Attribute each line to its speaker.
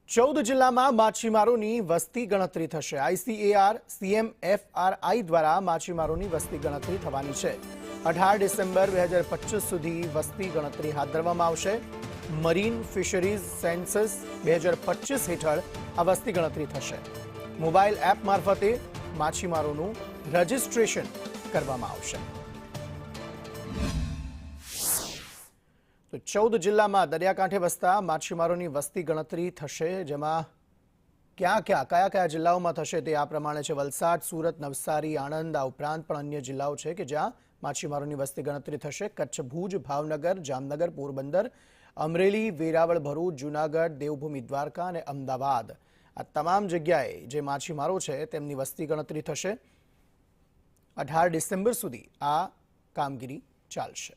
Speaker 1: 14 જિલ્લામાં માછીમારોની વસ્તી ગણતરી થશે। ICAR CMFRI દ્વારા માછીમારોની વસ્તી ગણતરી થવાની છે। 18 ડિસેમ્બર 2025 સુધી વસ્તી ગણતરી હાથ ધરવામાં આવશે। મરીન ફિશરીઝ સેન્સસ 2025 હેઠળ આ વસ્તી ગણતરી થશે। મોબાઈલ એપ મારફતે માછીમારોનું રજીસ્ટ્રેશન કરવામાં આવશે। તો 14 જિલ્લામાં દરિયાકાંઠે વસતા માછીમારોની વસ્તી ગણતરી થશે, જેમાં કયા જિલ્લાઓમાં થશે તે આ પ્રમાણે છે। વલસાડ, સુરત, નવસારી, આણંદ, આ ઉપરાંત પણ અન્ય જિલ્લાઓ છે કે જ્યાં માછીમારોની વસ્તી ગણતરી થશે। કચ્છ, ભુજ, ભાવનગર, જામનગર, પોરબંદર, અમરેલી, વેરાવળ, ભરૂચ, જૂનાગઢ, દેવભૂમિ, દ્વારકા અને અમદાવાદ, આ તમામ જગ્યાએ જે માછીમારો છે તેમની વસ્તી ગણતરી થશે। 18 ડિસેમ્બર સુધી આ કામગીરી ચાલશે।